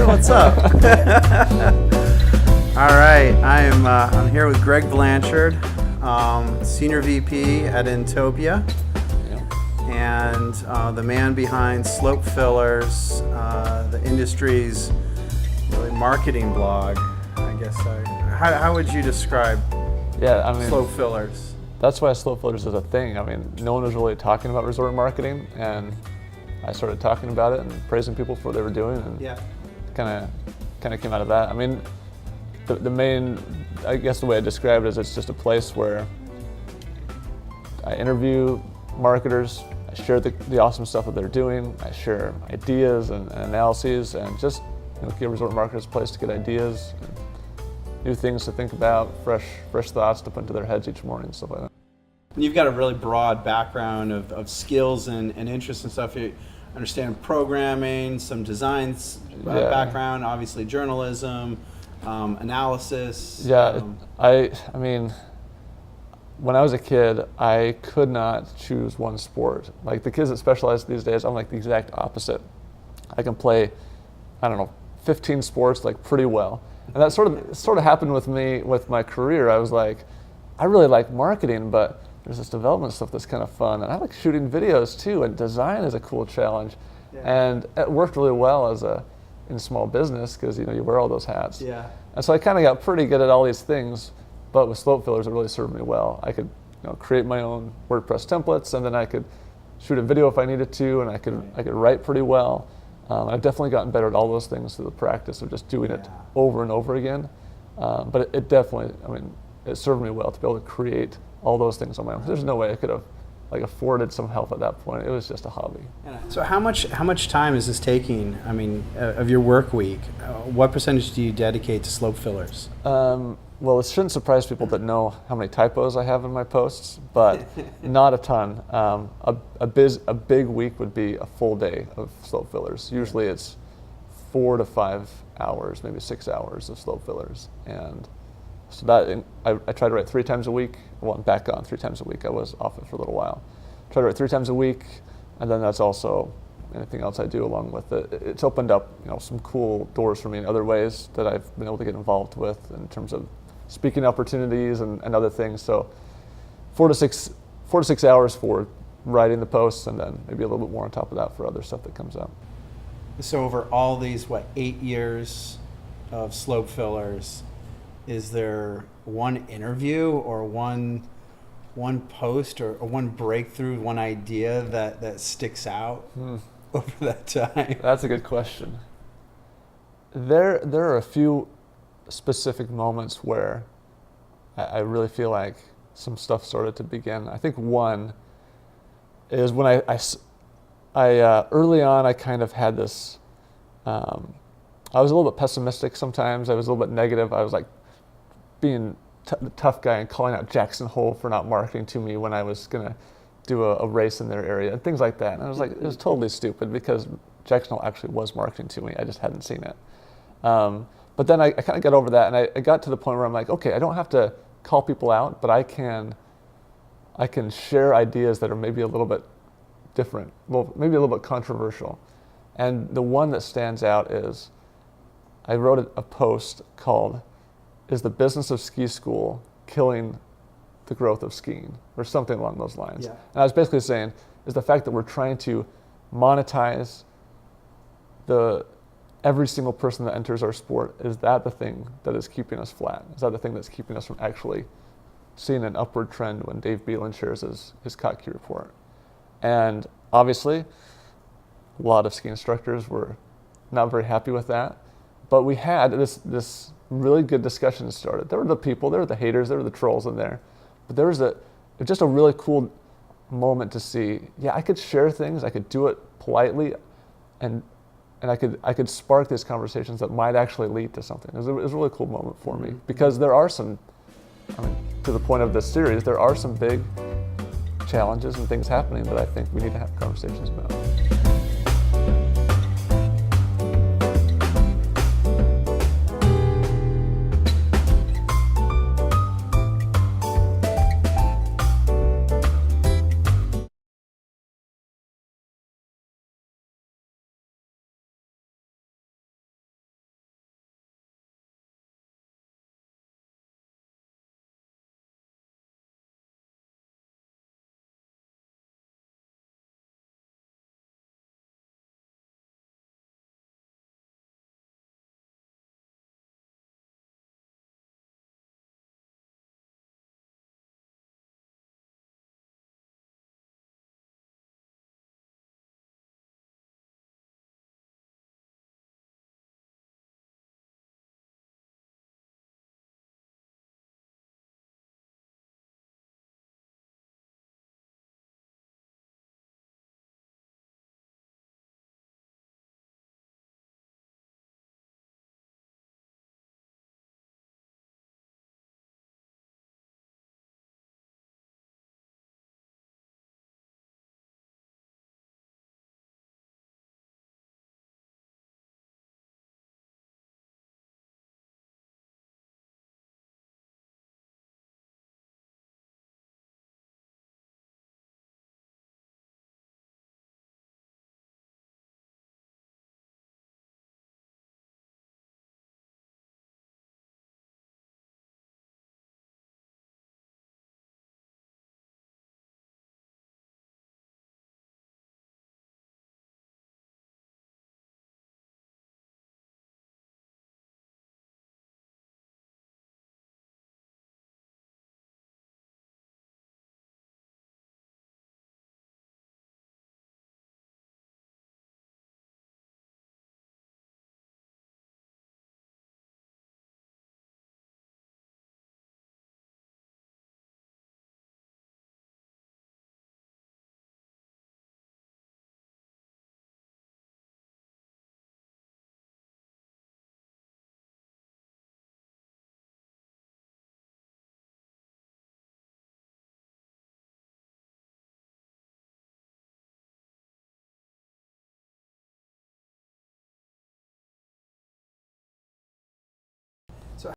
what's up? All right, I'm here with Gregg Blanchard, Senior VP at Inntopia, and the man behind Slopefillers, the industry's really marketing blog, I guess. How would you describe Slopefillers? That's why Slopefillers is a thing. I mean, no one was really talking about resort marketing, and I started talking about it and praising people for what they were doing, and kind of came out of that. I mean, the main, I guess the way I describe it is it's just a place where I interview marketers, I share the awesome stuff that they're doing, I share ideas and analyses, and just give resort marketers a place to get ideas, and new things to think about, fresh thoughts to put into their heads each morning, and stuff like that. You've got a really broad background of skills and interests and stuff. You understand programming, some design background, obviously journalism, analysis. Yeah, I mean, when I was a kid, I could not choose one sport. Like the kids that specialize these days, I'm like the exact opposite. I can play, 15 sports like pretty well. And that sort of happened with me with my career. I was like, I really like marketing, but there's this development stuff that's kind of fun, and I like shooting videos too, and design is a cool challenge. And it worked really well in small business because you wear all those hats. And so I kind of got pretty good at all these things, but with Slopefillers it really served me well. I could create my own WordPress templates, and then I could shoot a video if I needed to, and I could write pretty well. I've definitely gotten better at all those things through the practice of just doing it over and over again. But it definitely, it served me well to be able to create all those things on my own. There's no way I could have afforded some help at that point. It was just a hobby. So how much time is this taking? Of your work week? What percentage do you dedicate to Slopefillers? Well, it shouldn't surprise people that know how many typos I have in my posts, but not a ton. A big week would be a full day of Slopefillers. Usually it's 4 to 5 hours, maybe 6 hours of Slopefillers. And so that I try to write 3 times a week. Well, I'm back on 3 times a week. I was off it for a little while. Try to write 3 times a week, and then that's also anything else I do along with it. It's opened up some cool doors for me in other ways that I've been able to get involved with in terms of speaking opportunities and other things. So 4 to 6 hours for writing the posts, and then maybe a little bit more on top of that for other stuff that comes up. So over all these 8 years of Slopefillers, is there one interview or one post or one breakthrough, one idea that sticks out over that time? That's a good question. There are a few specific moments where I really feel like some stuff started to begin. I think one is when I early on I kind of had this, I was a little bit pessimistic sometimes. I was a little bit negative. I was like being the tough guy and calling out Jackson Hole for not marketing to me when I was gonna do a race in their area and things like that. And I was like, it was totally stupid because Jackson Hole actually was marketing to me. I just hadn't seen it. But then I kind of got over that, and I got to the point where I'm like, okay, I don't have to call people out, but I can share ideas that are maybe a little bit different, well, maybe a little bit controversial. And the one that stands out is I wrote a post called, "Is the business of ski school killing the growth of skiing?" or something along those lines. And I was basically saying, is the fact that we're trying to monetize every single person that enters our sport, is that the thing that is keeping us flat? Is that the thing that's keeping us from actually seeing an upward trend when Dave Beelan shares his Kottke report? And obviously, a lot of ski instructors were not very happy with that, but we had this really good discussion started. There were the people, there were the haters, there were the trolls in there, but there was just a really cool moment to see, I could share things, I could do it politely, and I could spark these conversations that might actually lead to something. It was a really cool moment for me, because there are some, to the point of this series, there are some big challenges and things happening that I think we need to have conversations about.